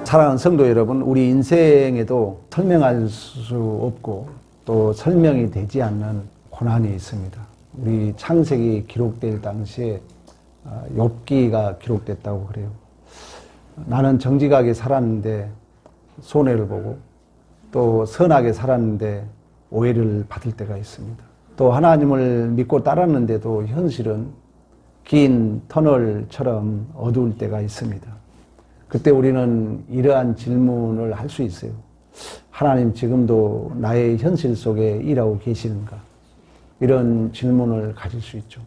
사랑하는 성도 여러분, 우리 인생에도 설명할 수 없고 또 설명이 되지 않는 고난이 있습니다. 우리 창세기 기록될 당시에 욥기가 기록됐다고 그래요. 나는 정직하게 살았는데 손해를 보고 또 선하게 살았는데 오해를 받을 때가 있습니다. 또 하나님을 믿고 따랐는데도 현실은 긴 터널처럼 어두울 때가 있습니다. 그때 우리는 이러한 질문을 할 수 있어요. 하나님 지금도 나의 현실 속에 일하고 계시는가? 이런 질문을 가질 수 있죠.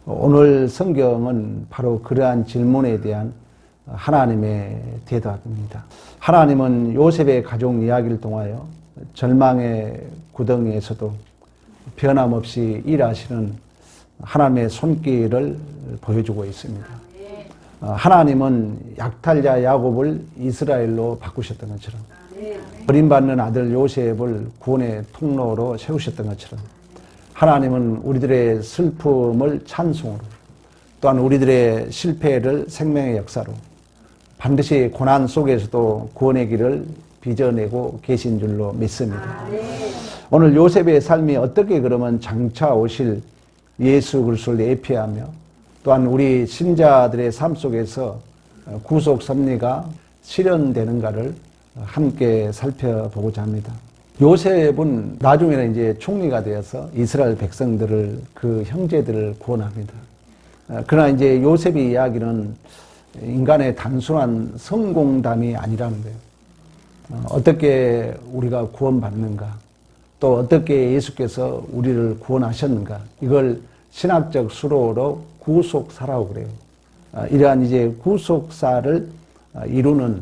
오늘 성경은 바로 그러한 질문에 대한 하나님의 대답입니다. 하나님은 요셉의 가족 이야기를 통하여 절망의 구덩이에서도 변함없이 일하시는 하나님의 손길을 보여주고 있습니다. 하나님은 약탈자 야곱을 이스라엘로 바꾸셨던 것처럼, 버림받는 아들 요셉을 구원의 통로로 세우셨던 것처럼, 하나님은 우리들의 슬픔을 찬송으로, 또한 우리들의 실패를 생명의 역사로 반드시 고난 속에서도 구원의 길을 빚어내고 계신 줄로 믿습니다. 오늘 요셉의 삶이 어떻게 그러면 장차 오실 예수 그리스도를 예표하며 또한 우리 신자들의 삶 속에서 구속 섭리가 실현되는가를 함께 살펴보고자 합니다. 요셉은 나중에는 이제 총리가 되어서 이스라엘 백성들을, 그 형제들을 구원합니다. 그러나 이제 요셉의 이야기는 인간의 단순한 성공담이 아니라는 거예요. 어떻게 우리가 구원받는가, 또 어떻게 예수께서 우리를 구원하셨는가, 이걸 신학적 수로로 구속사라고 그래요. 이러한 이제 구속사를 이루는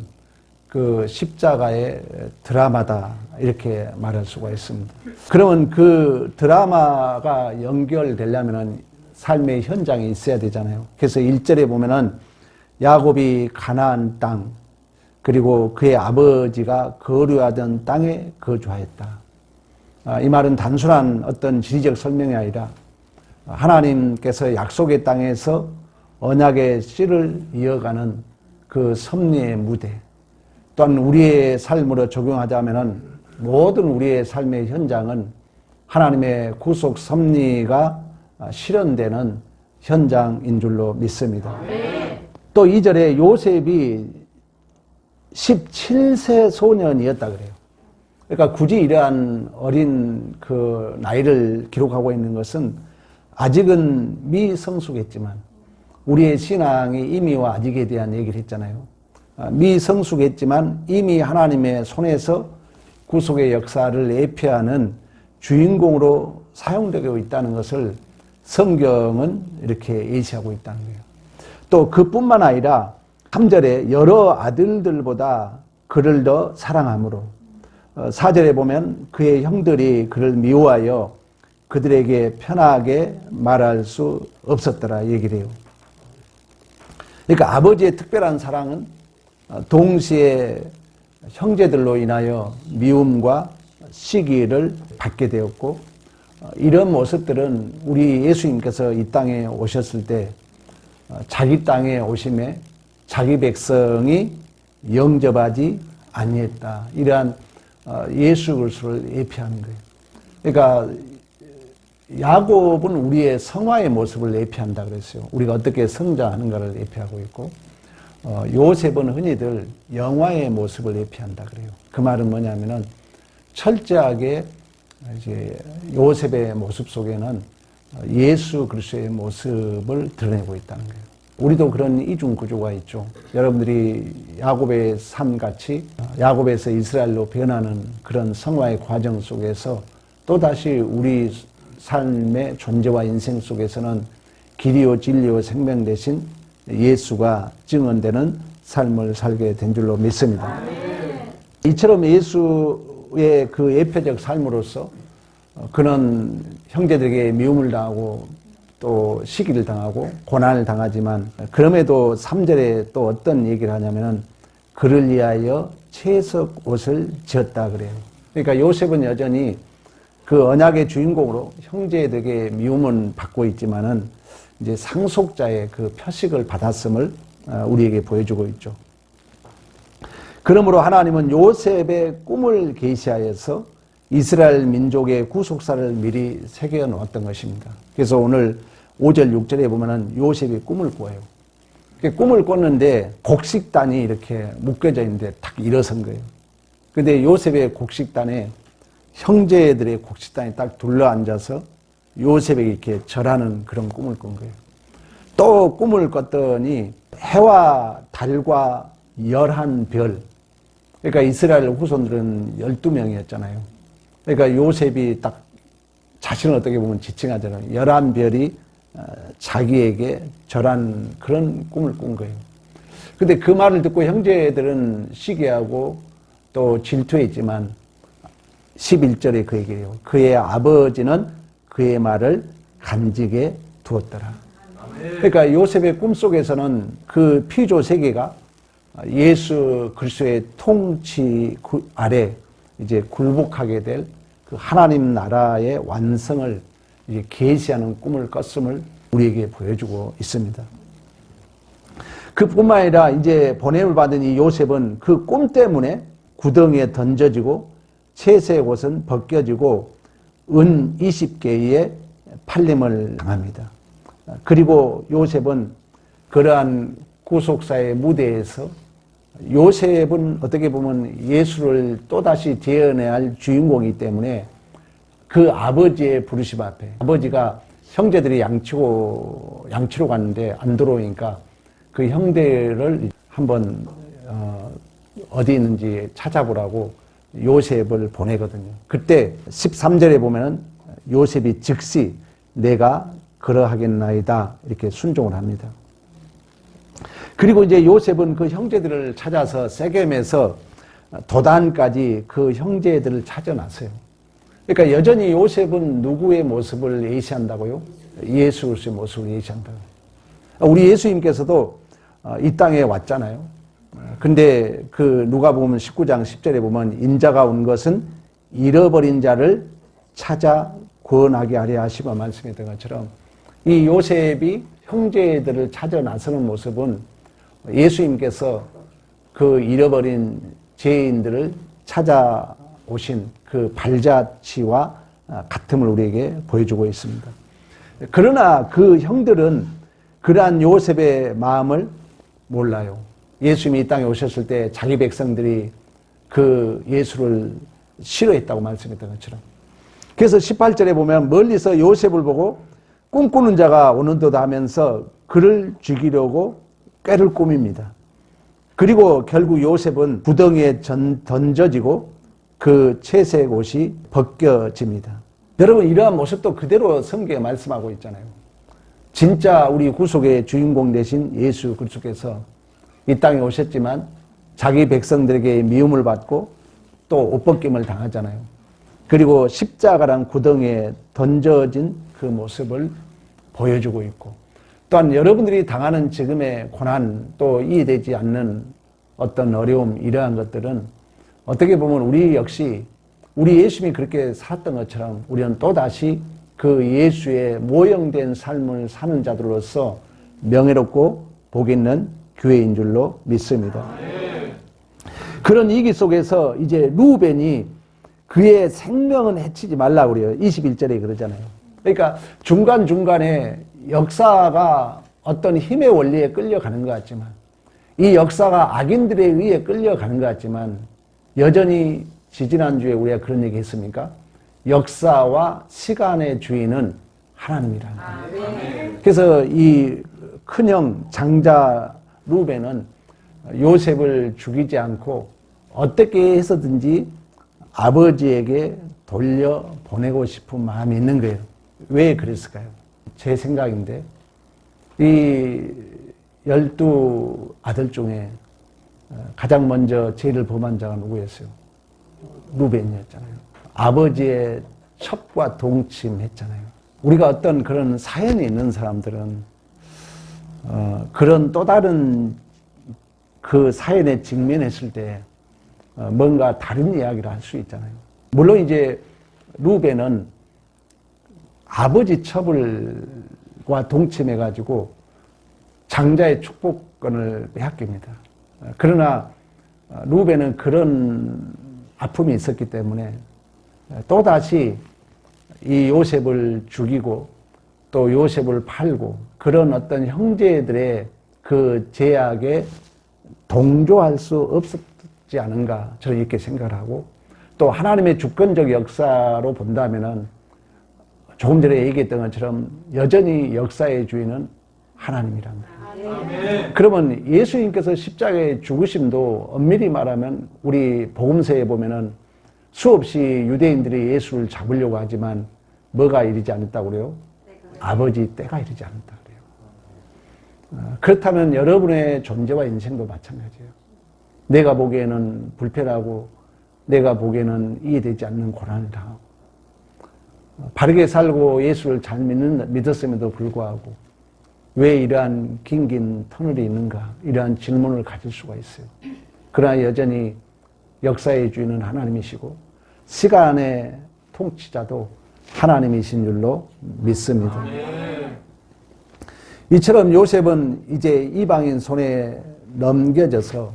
그 십자가의 드라마다, 이렇게 말할 수가 있습니다. 그러면 그 드라마가 연결되려면 삶의 현장에 있어야 되잖아요. 그래서 1절에 보면은 야곱이 가나안 땅, 그리고 그의 아버지가 거류하던 땅에 거주하였다. 이 말은 단순한 어떤 지리적 설명이 아니라 하나님께서 약속의 땅에서 언약의 씨를 이어가는 그 섭리의 무대, 또한 우리의 삶으로 적용하자면 모든 우리의 삶의 현장은 하나님의 구속 섭리가 실현되는 현장인 줄로 믿습니다. 또 2절에 요셉이 17세 소년이었다 그래요. 그러니까 굳이 이러한 어린 그 나이를 기록하고 있는 것은 아직은 미성숙했지만, 우리의 신앙의 의미와 아직에 대한 얘기를 했잖아요. 미성숙했지만 이미 하나님의 손에서 구속의 역사를 예표하는 주인공으로 사용되고 있다는 것을 성경은 이렇게 예시하고 있다는 거예요. 또 그뿐만 아니라 3절에 여러 아들들보다 그를 더 사랑함으로, 4절에 보면 그의 형들이 그를 미워하여 그들에게 편하게 말할 수 없었더라 얘기를 해요. 그러니까 아버지의 특별한 사랑은 동시에 형제들로 인하여 미움과 시기를 받게 되었고, 이런 모습들은 우리 예수님께서 이 땅에 오셨을 때 자기 땅에 오심에 자기 백성이 영접하지 아니했다, 이러한 예수 그리스도를 예표하는 거예요. 그러니까 야곱은 우리의 성화의 모습을 예표한다 그랬어요. 우리가 어떻게 성장하는가를 예표하고 있고, 요셉은 흔히들 영화의 모습을 예표한다 그래요. 그 말은 뭐냐면은 철저하게 이제 요셉의 모습 속에는 예수 그리스도의 모습을 드러내고 있다는 거예요. 우리도 그런 이중 구조가 있죠. 여러분들이 야곱의 삶같이 야곱에서 이스라엘로 변하는 그런 성화의 과정 속에서 또다시 우리 삶의 존재와 인생 속에서는 길이요 진리요 생명 대신 예수가 증언되는 삶을 살게 된 줄로 믿습니다. 이처럼 예수의 그 예표적 삶으로서 그는 형제들에게 미움을 당하고 또 시기를 당하고 고난을 당하지만 그럼에도 3절에 또 어떤 얘기를 하냐면은 그를 위하여 채석 옷을 지었다 그래요. 그러니까 요셉은 여전히 그 언약의 주인공으로 형제들에게 미움은 받고 있지만은 이제 상속자의 그 표식을 받았음을 우리에게 보여주고 있죠. 그러므로 하나님은 요셉의 꿈을 계시하여서 이스라엘 민족의 구속사를 미리 새겨 놓았던 것입니다. 그래서 오늘 5절, 6절에 보면은 요셉이 꿈을 꿔요. 꿈을 꿨는데 곡식단이 이렇게 묶여져 있는데 딱 일어선 거예요. 근데 요셉의 곡식단에 형제들의 곡식단이 딱 둘러앉아서 요셉에게 이렇게 절하는 그런 꿈을 꾼 거예요. 또 꿈을 꿨더니 해와 달과 11별. 그러니까 이스라엘 후손들은 12명이었잖아요. 그러니까 요셉이 딱 자신을 어떻게 보면 지칭하잖아요. 11별이 자기에게 절한 그런 꿈을 꾼 거예요. 근데 그 말을 듣고 형제들은 시기하고 또 질투했지만 11절에 그 얘기해요. 그의 아버지는 그의 말을 간직해 두었더라. 그러니까 요셉의 꿈속에서는 그 피조 세계가 예수 그리스도의 통치 아래 이제 굴복하게 될 그 하나님 나라의 완성을 이제 계시하는 꿈을 꿨음을 우리에게 보여주고 있습니다. 그뿐만 아니라 이제 보냄을 받은 이 요셉은 그 꿈 때문에 구덩이에 던져지고 채색 옷은 벗겨지고 은 20개의 팔림을 당합니다. 그리고 요셉은 그러한 구속사의 무대에서 요셉은 어떻게 보면 예수를 또다시 재현해야 할 주인공이기 때문에 그 아버지의 부르심 앞에 아버지가 형제들이 양치로 갔는데 안 들어오니까 그 형제를 한번 어디 있는지 찾아보라고 요셉을 보내거든요. 그때 13절에 보면은 요셉이 즉시 내가 그러하겠나이다 이렇게 순종을 합니다. 그리고 이제 요셉은 그 형제들을 찾아서 세겜에서 도단까지 그 형제들을 찾아놨어요. 그러니까 여전히 요셉은 누구의 모습을 예시한다고요? 예수 그리스도의 모습을 예시한다고요. 우리 예수님께서도 이 땅에 왔잖아요. 근데 그 누가복음 19장 10절에 보면 인자가 온 것은 잃어버린 자를 찾아 구원하게 하려 하시고 말씀했던 것처럼 이 요셉이 형제들을 찾아 나서는 모습은 예수님께서 그 잃어버린 죄인들을 찾아오신 그 발자취와 같음을 우리에게 보여주고 있습니다. 그러나 그 형들은 그러한 요셉의 마음을 몰라요. 예수님이 이 땅에 오셨을 때 자기 백성들이 그 예수를 싫어했다고 말씀했던 것처럼. 그래서 18절에 보면 멀리서 요셉을 보고 꿈꾸는 자가 오는 듯 하면서 그를 죽이려고 꾀를 꾸밉니다. 그리고 결국 요셉은 구덩이에 던져지고 그 채색 옷이 벗겨집니다. 여러분 이러한 모습도 그대로 성경에 말씀하고 있잖아요. 진짜 우리 구속의 주인공 되신 예수 그리스도께서 이 땅에 오셨지만 자기 백성들에게 미움을 받고 또 옷벗김을 당하잖아요. 그리고 십자가란 구덩이에 던져진 그 모습을 보여주고 있고 또한 여러분들이 당하는 지금의 고난 또 이해되지 않는 어떤 어려움 이러한 것들은 어떻게 보면 우리 역시 우리 예수님이 그렇게 살았던 것처럼 우리는 또다시 그 예수의 모형된 삶을 사는 자들로서 명예롭고 복 있는 교회인 줄로 믿습니다. 그런 위기 속에서 이제 루벤이 그의 생명은 해치지 말라고 그래요. 21절에 그러잖아요. 그러니까 중간중간에 역사가 어떤 힘의 원리에 끌려가는 것 같지만 이 역사가 악인들에 의해 끌려가는 것 같지만 여전히 지지난주에 우리가 그런 얘기 했습니까? 역사와 시간의 주인은 하나님이라는 거예요. 그래서 이 큰형 장자 루벤은 요셉을 죽이지 않고 어떻게 해서든지 아버지에게 돌려보내고 싶은 마음이 있는 거예요. 왜 그랬을까요? 제 생각인데 이 12아들 중에 가장 먼저 죄를 범한 자가 누구였어요? 루벤이었잖아요. 아버지의 첩과 동침했잖아요. 우리가 어떤 그런 사연이 있는 사람들은 그런 또 다른 그 사연에 직면했을 때 뭔가 다른 이야기를 할 수 있잖아요. 물론 이제 루벤은 아버지 첩을과 동침해가지고 장자의 축복권을 빼앗깁니다. 그러나 루벤은 그런 아픔이 있었기 때문에 또다시 이 요셉을 죽이고 또 요셉을 팔고 그런 어떤 형제들의 그 죄악에 동조할 수 없었지 않은가 저는 이렇게 생각을 하고 또 하나님의 주권적 역사로 본다면은 조금 전에 얘기했던 것처럼 여전히 역사의 주인은 하나님이랍니다. 그러면 예수님께서 십자가에 죽으심도 엄밀히 말하면 우리 복음서에 보면은 수없이 유대인들이 예수를 잡으려고 하지만 뭐가 이르지 않았다고 그래요? 아버지 때가 이르지 않았다 그래요. 그렇다면 여러분의 존재와 인생도 마찬가지예요. 내가 보기에는 불편하고 내가 보기에는 이해되지 않는 고난을 당하고 바르게 살고 예수를 잘 믿었음에도 불구하고 왜 이러한 긴긴 터널이 있는가 이러한 질문을 가질 수가 있어요. 그러나 여전히 역사의 주인은 하나님이시고 시간의 통치자도 하나님이신 줄로 믿습니다. 이처럼 요셉은 이제 이방인 손에 넘겨져서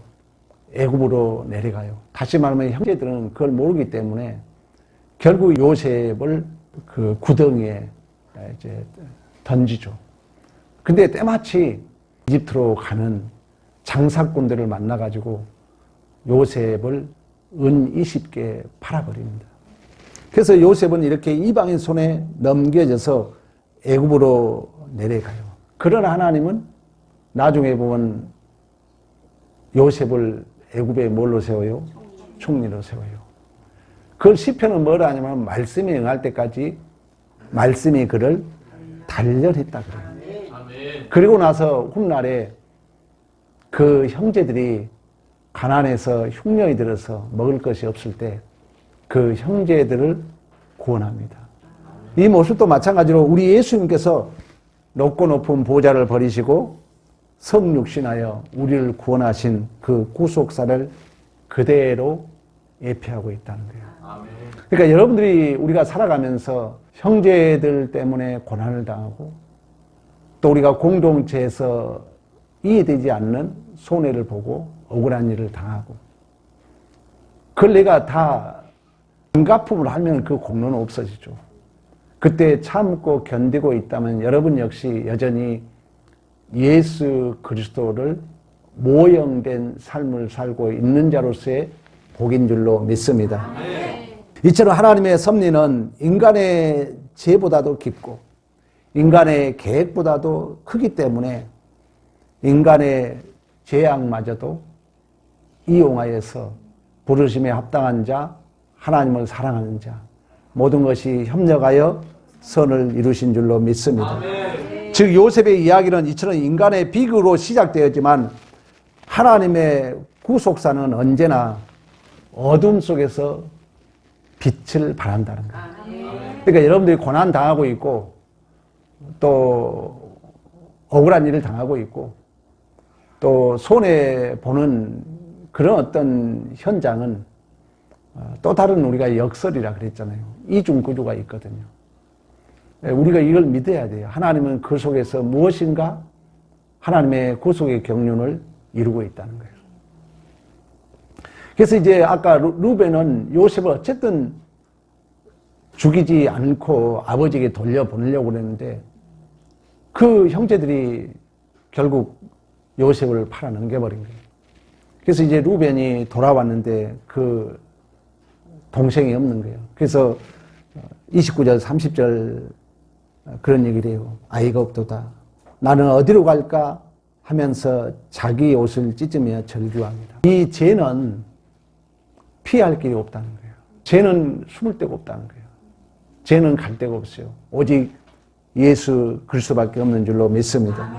애굽으로 내려가요. 다시 말하면 형제들은 그걸 모르기 때문에 결국 요셉을 그 구덩이에 이제 던지죠. 근데 때마치 이집트로 가는 장사꾼들을 만나가지고 요셉을 은 20개 팔아버립니다. 그래서 요셉은 이렇게 이방인 손에 넘겨져서 애굽으로 내려가요. 그러나 하나님은 나중에 보면 요셉을 애굽에 뭘로 세워요? 총리로 세워요. 그걸 시편은 뭐라 하냐면 말씀이 응할 때까지 말씀이 그를 단련했다 그래요. 그리고 나서 훗날에 그 형제들이 가난해서 흉년이 들어서 먹을 것이 없을 때 그 형제들을 구원합니다. 이 모습도 마찬가지로 우리 예수님께서 높고 높은 보좌를 버리시고 성육신하여 우리를 구원하신 그 구속사를 그대로 예표하고 있다는 거예요. 그러니까 여러분들이 우리가 살아가면서 형제들 때문에 고난을 당하고 또 우리가 공동체에서 이해되지 않는 손해를 보고 억울한 일을 당하고 그걸 내가 다 반가품을 하면 그 공로는 없어지죠. 그때 참고 견디고 있다면 여러분 역시 여전히 예수 그리스도를 모형된 삶을 살고 있는 자로서의 복인 줄로 믿습니다. 이처럼 하나님의 섭리는 인간의 죄보다도 깊고 인간의 계획보다도 크기 때문에 인간의 죄악마저도 이용하여서 부르심에 합당한 자, 하나님을 사랑하는 자, 모든 것이 협력하여 선을 이루신 줄로 믿습니다. 즉 요셉의 이야기는 이처럼 인간의 비극으로 시작되었지만 하나님의 구속사는 언제나 어둠 속에서 빛을 발한다는 거예요. 그러니까 여러분들이 고난 당하고 있고 또 억울한 일을 당하고 있고 또 손해보는 그런 어떤 현장은 또 다른 우리가 역설이라 그랬잖아요. 이중구조가 있거든요. 우리가 이걸 믿어야 돼요. 하나님은 그 속에서 무엇인가 하나님의 구속의 경륜을 이루고 있다는 거예요. 그래서 이제 아까 루벤은 요셉을 어쨌든 죽이지 않고 아버지에게 돌려보내려고 그랬는데 그 형제들이 결국 요셉을 팔아 넘겨버린 거예요. 그래서 이제 루벤이 돌아왔는데 그 동생이 없는 거예요. 그래서 29절, 30절 그런 얘기를 해요. 아이가 없도다. 나는 어디로 갈까 하면서 자기 옷을 찢으며 절규합니다. 이 죄는 피할 길이 없다는 거예요. 죄는 숨을 데가 없다는 거예요. 죄는 갈 데가 없어요. 오직 예수 그리스도밖에 없는 줄로 믿습니다.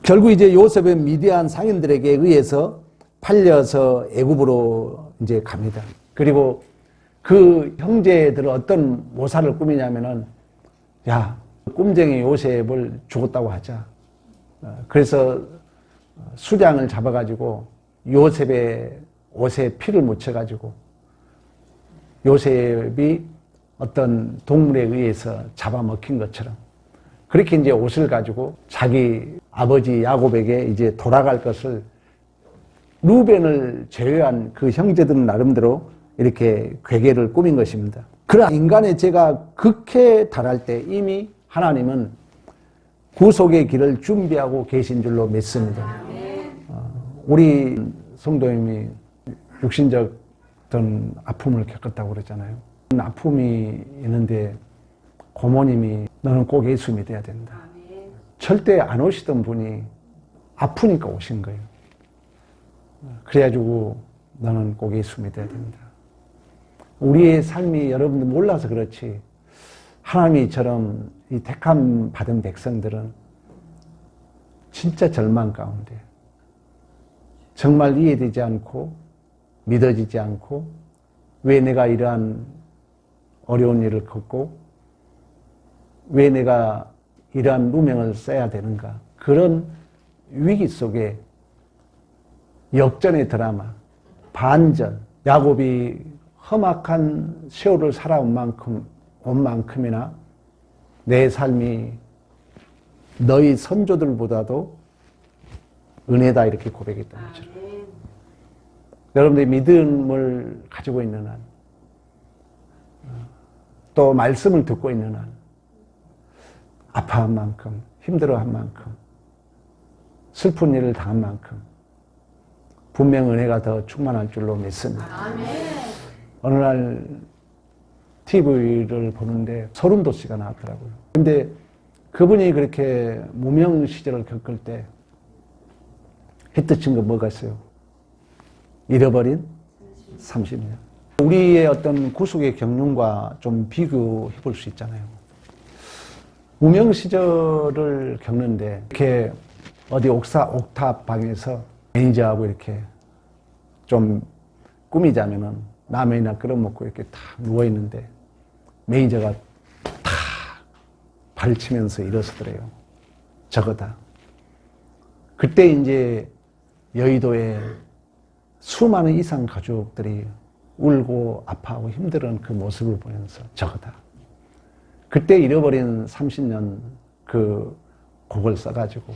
결국 이제 요셉의 미디안 상인들에게 의해서 팔려서 애굽으로 이제 갑니다. 그리고 그 형제들은 어떤 모사를 꾸미냐면은, 야, 꿈쟁이 요셉을 죽었다고 하자. 그래서 수장을 잡아가지고 요셉의 옷에 피를 묻혀가지고 요셉이 어떤 동물에 의해서 잡아먹힌 것처럼 그렇게 이제 옷을 가지고 자기 아버지 야곱에게 이제 돌아갈 것을 루벤을 제외한 그 형제들은 나름대로 이렇게 괴계를 꾸민 것입니다. 그러나 인간의 죄가 극에 달할 때 이미 하나님은 구속의 길을 준비하고 계신 줄로 믿습니다. 우리 성도님이 육신적 어떤 아픔을 겪었다고 그러잖아요. 아픔이 있는데 고모님이 너는 꼭 예수 믿어야 된다. 절대 안 오시던 분이 아프니까 오신 거예요. 그래가지고 너는 꼭 예수 믿어야 된다. 우리의 삶이 여러분들 몰라서 그렇지 하나님이 이처럼 이 택함 받은 백성들은 진짜 절망 가운데 정말 이해되지 않고 믿어지지 않고 왜 내가 이러한 어려운 일을 겪고 왜 내가 이러한 누명을 써야 되는가, 그런 위기 속에 역전의 드라마, 반전, 야곱이 험악한 세월을 살아온 만큼이나 내 삶이 너희 선조들보다도 은혜다, 이렇게 고백했던 것처럼 여러분들이 믿음을 가지고 있는 한, 또 말씀을 듣고 있는 한, 아파한 만큼, 힘들어한 만큼, 슬픈 일을 당한 만큼 분명 은혜가 더 충만할 줄로 믿습니다. 아멘. 어느 날 TV를 보는데 소름 돋지가 나왔더라고요. 근데 그분이 그렇게 무명 시절을 겪을 때 히트 친 거 뭐가 있어요? 잃어버린 30년. 우리의 어떤 구속의 경륜과 좀 비교해 볼 수 있잖아요. 무명 시절을 겪는데 이렇게 어디 옥탑 방에서 매니저하고 이렇게 좀 꾸미자면은 라면이나 끓여 먹고 이렇게 탁 누워 있는데 매니저가 탁 발을 치면서 일어서더래요. 저거다. 그때 이제 여의도에 수많은 이상 가족들이 울고 아파하고 힘들어하는 그 모습을 보면서 저거다. 그때 잃어버린 30년 그 곡을 써가지고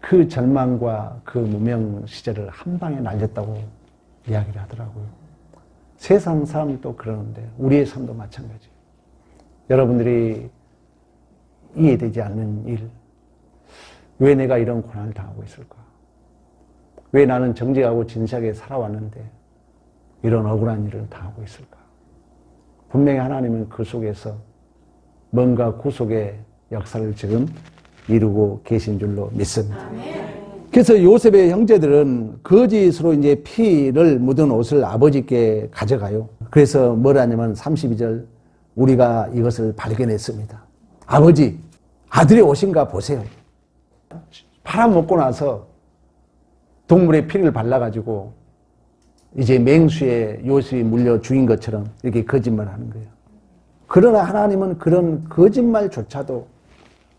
그 절망과 그 무명 시절을 한 방에 날렸다고 이야기를 하더라고요. 세상 사람도 그러는데 우리의 삶도 마찬가지. 여러분들이 이해되지 않는 일, 왜 내가 이런 고난을 당하고 있을까? 왜 나는 정직하고 진실하게 살아왔는데 이런 억울한 일을 당하고 있을까? 분명히 하나님은 그 속에서 뭔가 구속의 역사를 지금 이루고 계신 줄로 믿습니다. 그래서 요셉의 형제들은 거짓으로 이제 피를 묻은 옷을 아버지께 가져가요. 그래서 뭐라냐면 32절, 우리가 이것을 발견했습니다. 아버지, 아들의 옷인가 보세요. 팔아먹고 나서 동물의 피를 발라가지고 이제 맹수에 요셉이 물려 죽인 것처럼 이렇게 거짓말을 하는 거예요. 그러나 하나님은 그런 거짓말조차도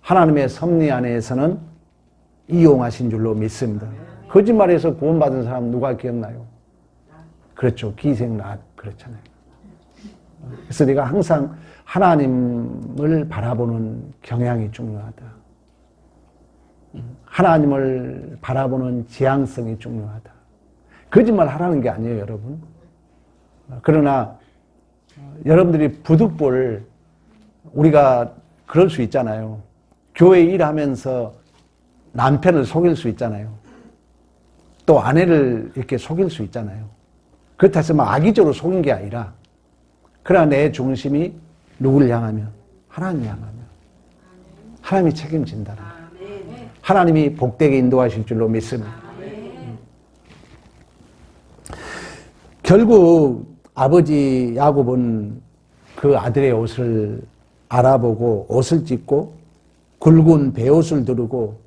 하나님의 섭리 안에서는 이용하신 줄로 믿습니다. 거짓말에서 구원받은 사람 누가 기억나요? 그렇죠. 기생낫 그렇잖아요. 그래서 내가 항상 하나님을 바라보는 경향이 중요하다. 하나님을 바라보는 지향성이 중요하다. 거짓말 하라는 게 아니에요, 여러분. 그러나 여러분들이 부득불 우리가 그럴 수 있잖아요. 교회 일하면서 남편을 속일 수 있잖아요. 또 아내를 이렇게 속일 수 있잖아요. 그렇다 해서 막 악의적으로 속인 게 아니라, 그러나 내 중심이 누구를 향하면? 하나님 향하면 하나님이 책임진다는 거예요. 하나님이 복되게 인도하실 줄로 믿습니다. 결국 아버지 야곱은 그 아들의 옷을 알아보고 옷을 찢고 굵은 베옷을 두르고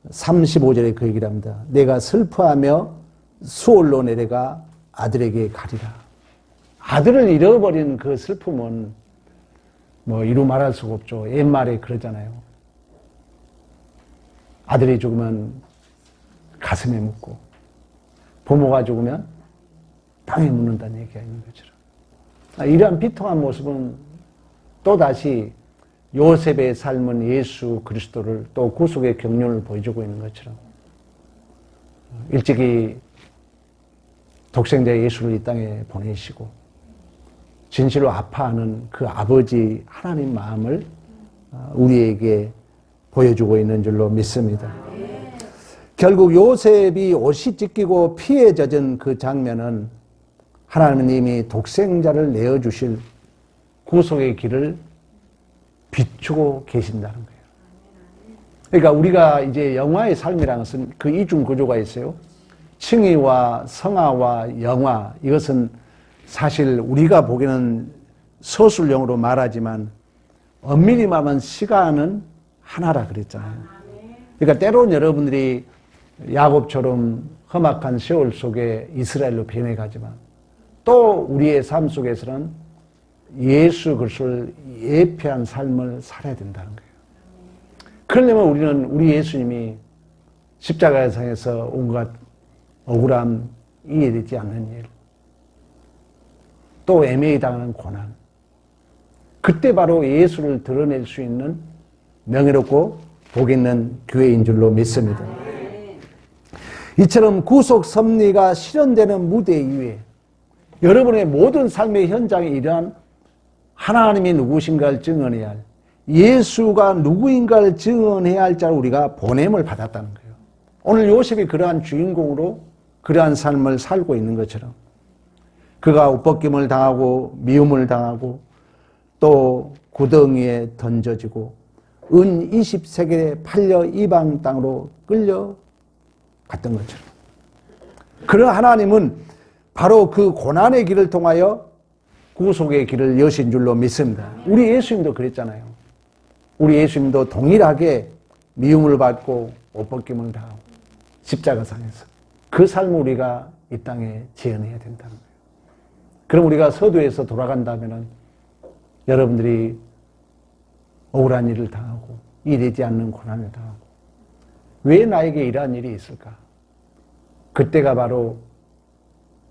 35절에 그 얘기를 합니다. 내가 슬퍼하며 수월로 내려가 아들에게 가리라. 아들을 잃어버린 그 슬픔은 뭐 이루 말할 수가 없죠. 옛말에 그러잖아요. 아들이 죽으면 가슴에 묻고 부모가 죽으면 땅에 묻는다는 얘기가 있는 것처럼 이러한 비통한 모습은 또다시 요셉의 삶은 예수 그리스도를 또 구속의 경륜을 보여주고 있는 것처럼 일찍이 독생자 예수를 이 땅에 보내시고 진실로 아파하는 그 아버지 하나님 마음을 우리에게 보여주고 있는 줄로 믿습니다. 결국 요셉이 옷이 찢기고 피에 젖은 그 장면은 하나님이 독생자를 내어주실 구속의 길을 비추고 계신다는 거예요. 그러니까 우리가 이제 영화의 삶이라는 것은 그 이중 구조가 있어요. 칭의와 성화와 영화, 이것은 사실 우리가 보기에는 서술형으로 말하지만 엄밀히 말하면 시간은 하나라 그랬잖아요. 그러니까 때로는 여러분들이 야곱처럼 험악한 세월 속에 이스라엘로 변해가지만 또 우리의 삶 속에서는 예수 그리스도를 예표한 삶을 살아야 된다는 거예요. 그러려면 우리는 우리 예수님이 십자가상에서 온갖 억울함, 이해되지 않는 일, 또 애매히 당하는 고난, 그때 바로 예수를 드러낼 수 있는 명예롭고 복 있는 교회인 줄로 믿습니다. 이처럼 구속 섭리가 실현되는 무대 위에 여러분의 모든 삶의 현장에 이러한 하나님이 누구신가를 증언해야 할, 예수가 누구인가를 증언해야 할 자를 우리가 보냄을 받았다는 거예요. 오늘 요셉이 그러한 주인공으로 그러한 삶을 살고 있는 것처럼 그가 옷벗김을 당하고 미움을 당하고 또 구덩이에 던져지고 은 20세겔에 팔려 이방 땅으로 끌려갔던 것처럼 그런 하나님은 바로 그 고난의 길을 통하여 구속의 길을 여신 줄로 믿습니다. 우리 예수님도 그랬잖아요. 우리 예수님도 동일하게 미움을 받고 옷벗김을 당하고 십자가상에서 그 삶을 우리가 이 땅에 재현해야 된다는 거예요. 그럼 우리가 서두에서 돌아간다면 여러분들이 억울한 일을 당하고 이해되지 않는 고난을 당하고 왜 나에게 이러한 일이 있을까? 그때가 바로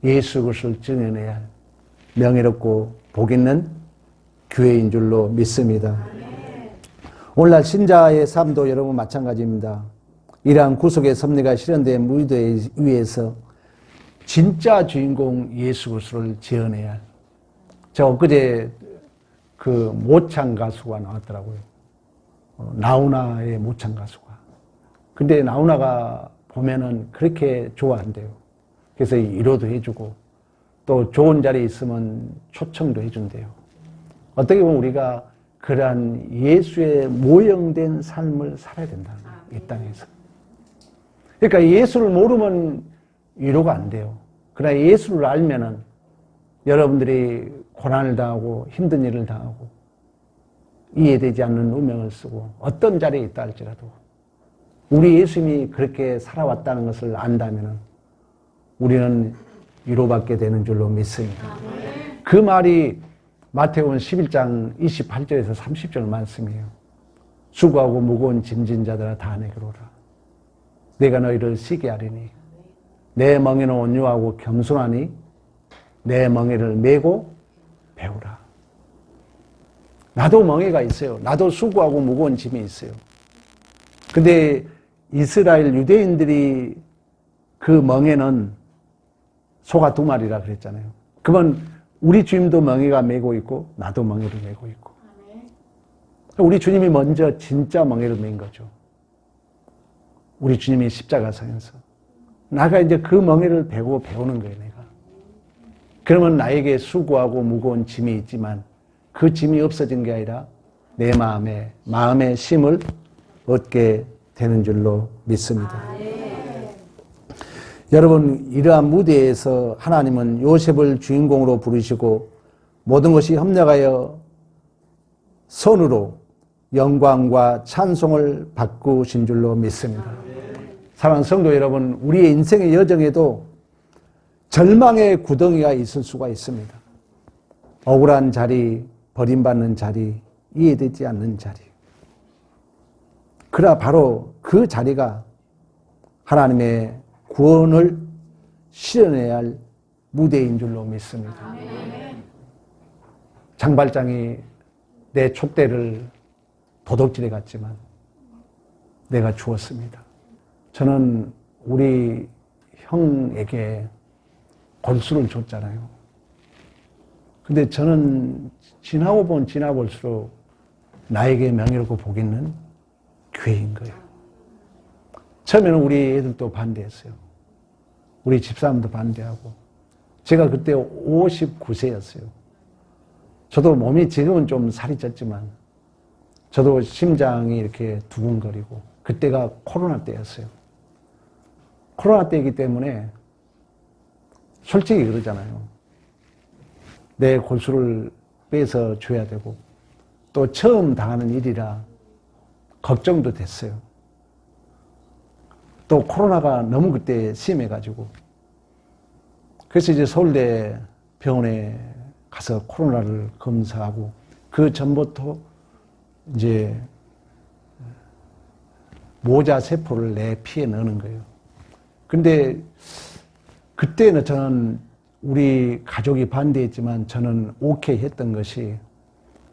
예수 그리스도를 증언해야 할 명예롭고 복 있는 교회인 줄로 믿습니다. 오늘날 신자의 삶도 여러분 마찬가지입니다. 이러한 구속의 섭리가 실현된 무대 위에서 진짜 주인공 예수 그리스도를 재현해야 할. 제가 엊그제 그 모창 가수가 나왔더라고요. 나훈아의 모창 가수가. 근데 나훈아가 보면은 그렇게 좋아한대요. 그래서 위로도 해주고 또 좋은 자리에 있으면 초청도 해준대요. 어떻게 보면 우리가 그러한 예수의 모형된 삶을 살아야 된다는 거예요. 이 땅에서. 그러니까 예수를 모르면 위로가 안 돼요. 그러나 예수를 알면은 여러분들이 고난을 당하고 힘든 일을 당하고 이해되지 않는 운명을 쓰고 어떤 자리에 있다 할지라도 우리 예수님이 그렇게 살아왔다는 것을 안다면은 우리는 위로받게 되는 줄로 믿습니다. 그 말이 마태복음 11장 28절에서 30절 말씀이에요. 수고하고 무거운 짐진 자들아 다 내게로 오라. 내가 너희를 쉬게 하리니 내 멍에는 온유하고 겸손하니 내 멍에를 메고 배우라. 나도 멍에가 있어요. 나도 수고하고 무거운 짐이 있어요. 근데 이스라엘 유대인들이 그 멍에는 소가 두 마리라 그랬잖아요. 그러면 우리 주님도 멍에가 메고 있고 나도 멍에를 메고 있고 우리 주님이 먼저 진짜 멍에를 맨 거죠. 우리 주님이 십자가상에서 나가 이제 그 멍에를 베고 배우는 거예요. 내가. 그러면 나에게 수고하고 무거운 짐이 있지만 그 짐이 없어진 게 아니라 내 마음의 쉼을 얻게 되는 줄로 믿습니다. 여러분, 이러한 무대에서 하나님은 요셉을 주인공으로 부르시고 모든 것이 협력하여 선으로 영광과 찬송을 바꾸신 줄로 믿습니다. 사랑하는 성도 여러분, 우리의 인생의 여정에도 절망의 구덩이가 있을 수가 있습니다. 억울한 자리, 버림받는 자리, 이해되지 않는 자리. 그러나 바로 그 자리가 하나님의 구원을 실현해야 할 무대인 줄로 믿습니다. 장발장이 내 촛대를 도둑질해 갔지만 내가 주었습니다. 저는 우리 형에게 골수를 줬잖아요. 근데 저는 지나볼수록 나에게 명예롭고 복 있는 교회인 거예요. 처음에는 우리 애들도 반대했어요. 우리 집사람도 반대하고. 제가 그때 59세였어요. 저도 몸이 지금은 좀 살이 쪘지만 저도 심장이 이렇게 두근거리고 그때가 코로나 때였어요. 코로나 때이기 때문에 솔직히 그러잖아요. 내 골수를 빼서 줘야 되고 또 처음 당하는 일이라 걱정도 됐어요. 또 코로나가 너무 그때 심해가지고 그래서 이제 서울대 병원에 가서 코로나를 검사하고 그 전부터 이제 모자 세포를 내 피에 넣는 거예요. 근데 그때는 저는 우리 가족이 반대했지만 저는 오케이 했던 것이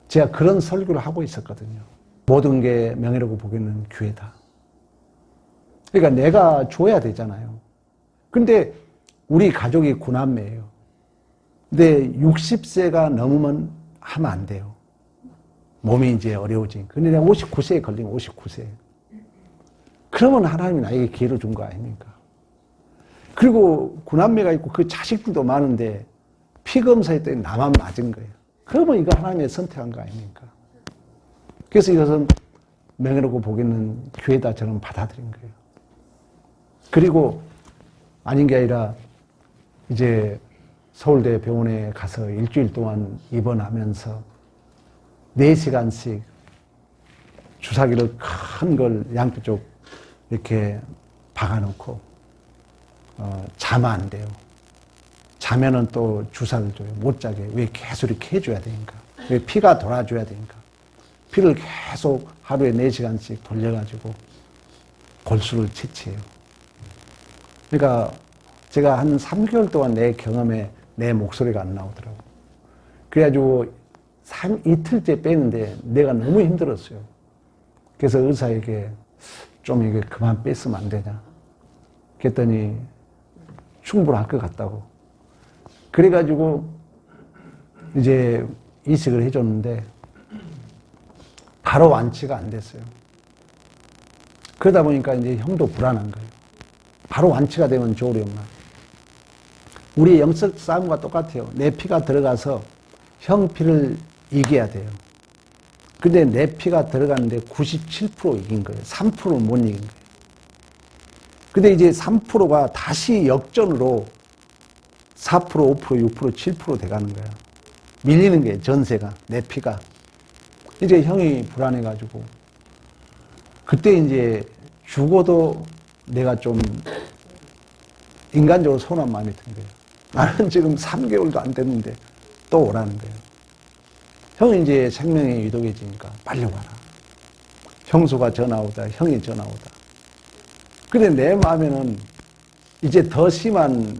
제가 그런 설교를 하고 있었거든요. 모든 게 명예롭고 복 있는 교회다. 그러니까 내가 줘야 되잖아요. 근데 우리 가족이 9남매예요. 근데 60세가 넘으면 하면 안 돼요. 몸이 이제 어려워지니까. 근데 내가 59세에 걸리면 59세. 그러면 하나님이 나에게 기회를 준 거 아닙니까? 그리고 9남매가 있고 그 자식들도 많은데 피검사했더니 나만 맞은 거예요. 그러면 이거 하나님의 선택한 거 아닙니까? 그래서 이것은 명예롭고 복 있는 교회다 저는 받아들인 거예요. 그리고 아닌 게 아니라 이제 서울대 병원에 가서 일주일 동안 입원하면서 4시간씩 주사기를 큰 걸 양쪽 이렇게 박아놓고 자면 안 돼요. 자면은 또 주사를 줘요. 못 자게. 왜 계속 이렇게 해줘야 되니까. 왜 피가 돌아줘야 되니까. 피를 계속 하루에 4시간씩 돌려가지고 골수를 채취해요. 그러니까 제가 한 3개월 동안 내 경험에 내 목소리가 안 나오더라고. 그래가지고 이틀째 빼는데 내가 너무 힘들었어요. 그래서 의사에게 좀 이게 그만 뺐으면 안 되냐. 그랬더니 충분할 것 같다고. 그래가지고 이제 이식을 해줬는데 바로 완치가 안 됐어요. 그러다 보니까 이제 형도 불안한 거예요. 바로 완치가 되면 좋으련만. 우리의 영적 싸움과 똑같아요. 내 피가 들어가서 형 피를 이겨야 돼요. 근데 내 피가 들어갔는데 97% 이긴 거예요. 3%는 못 이긴 거예요. 근데 이제 3%가 다시 역전으로 4%, 5%, 6%, 7% 돼가는 거예요. 밀리는 게 전세가, 내 피가. 이제 형이 불안해가지고 그때 이제 죽어도 내가 좀 인간적으로 서운한 마음이 든 거예요. 나는 지금 3개월도 안 됐는데 또 오라는 거예요. 형이 이제 생명이 위독해지니까 빨리 와라. 형수가 전화 오다, 형이 전화 오다. 근데 내 마음에는 이제 더 심한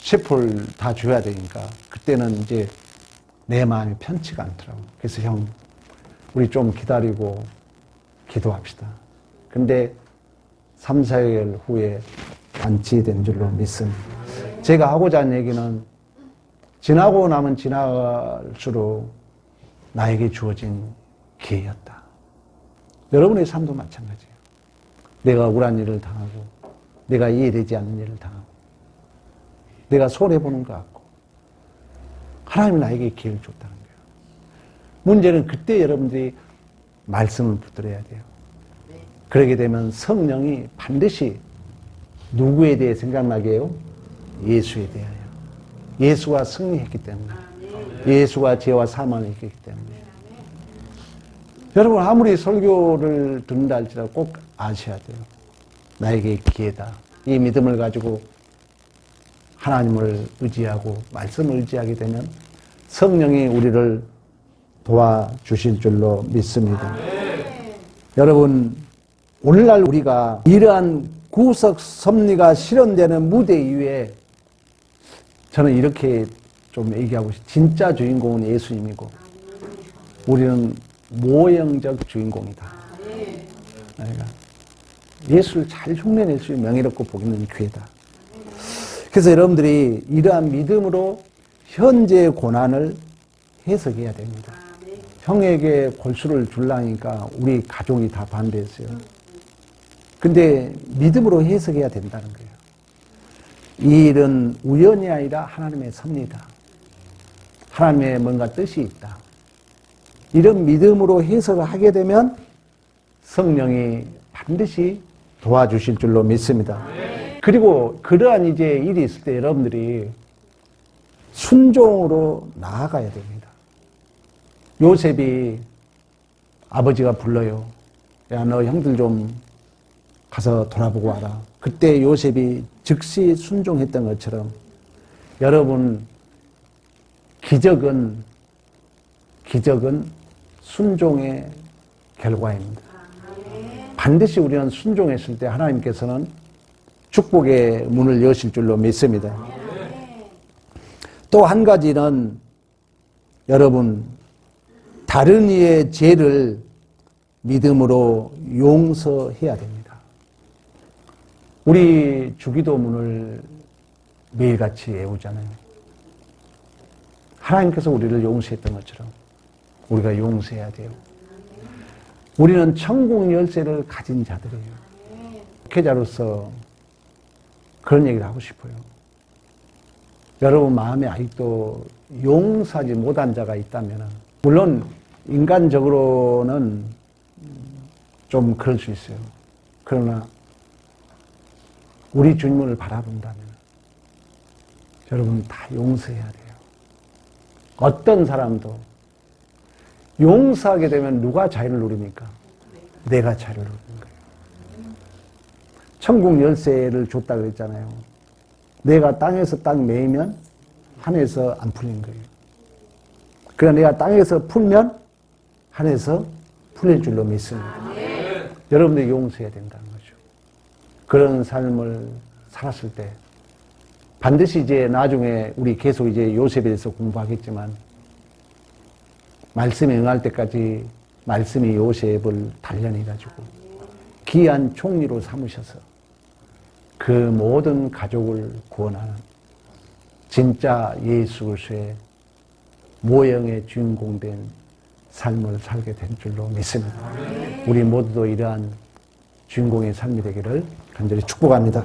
세포를 다 줘야 되니까 그때는 이제 내 마음이 편치가 않더라고요. 그래서 형, 우리 좀 기다리고 기도합시다. 근데 3, 4개월 후에 완치된 줄로 믿습니다. 제가 하고자 하는 얘기는 지나고 나면 지나갈수록 나에게 주어진 기회였다. 여러분의 삶도 마찬가지예요. 내가 억울한 일을 당하고 내가 이해되지 않는 일을 당하고 내가 손해보는 것 같고 하나님이 나에게 기회를 줬다는 거예요. 문제는 그때 여러분들이 말씀을 붙들어야 돼요. 그러게 되면 성령이 반드시 누구에 대해 생각나게 해요? 예수에 대하여. 예수가 승리했기 때문에. 예수가 죄와 사망을 이겼기 때문에. 여러분 아무리 설교를 듣는다 할지라도 꼭 아셔야 돼요. 나에게 기회다. 이 믿음을 가지고 하나님을 의지하고 말씀을 의지하게 되면 성령이 우리를 도와주실 줄로 믿습니다. 여러분 오늘날 우리가 이러한 구속 섭리가 실현되는 무대 위에 저는 이렇게 좀 얘기하고 싶어요. 진짜 주인공은 예수님이고 우리는 모형적 주인공이다. 그러니까 예수를 잘 흉내낼 수 있는 명예롭고 복 있는 교회다. 그래서 여러분들이 이러한 믿음으로 현재의 고난을 해석해야 됩니다. 형에게 골수를 줄라니까 우리 가족이 다 반대했어요. 근데 믿음으로 해석해야 된다는 거예요. 이 일은 우연이 아니라 하나님의 섭리다. 하나님의 뭔가 뜻이 있다. 이런 믿음으로 해석을 하게 되면 성령이 반드시 도와주실 줄로 믿습니다. 그리고 그러한 이제 일이 있을 때 여러분들이 순종으로 나아가야 됩니다. 요셉이 아버지가 불러요. 야, 너 형들 좀 가서 돌아보고 와라. 그때 요셉이 즉시 순종했던 것처럼 여러분 기적은 순종의 결과입니다. 반드시 우리는 순종했을 때 하나님께서는 축복의 문을 여실 줄로 믿습니다. 또 한 가지는 여러분 다른 이의 죄를 믿음으로 용서해야 됩니다. 우리 주기도문을 매일같이 외우잖아요. 하나님께서 우리를 용서했던 것처럼 우리가 용서해야 돼요. 우리는 천국 열쇠를 가진 자들이에요. 목회자로서 그런 얘기를 하고 싶어요. 여러분 마음에 아직도 용서하지 못한 자가 있다면 물론 인간적으로는 좀 그럴 수 있어요. 그러나 우리 주님을 바라본다면 여러분 다 용서해야 돼요. 어떤 사람도 용서하게 되면 누가 자유를 누립니까? 내가 자유를 누리는 거예요. 천국 열쇠를 줬다 그랬잖아요. 내가 땅에서 딱 매이면 하늘에서 안 풀리는 거예요. 그러나 내가 땅에서 풀면 하늘에서 풀릴 줄로 믿습니다. 여러분들이 용서해야 된다는 거죠. 그런 삶을 살았을 때 반드시 이제 나중에 우리 계속 이제 요셉에 대해서 공부하겠지만 말씀에 응할 때까지 말씀이 요셉을 단련해가지고 귀한 총리로 삼으셔서 그 모든 가족을 구원하는 진짜 예수 그리스도의 모형의 주인공 된 삶을 살게 된 줄로 믿습니다. 우리 모두도 이러한 주인공의 삶이 되기를 간절히 축복합니다.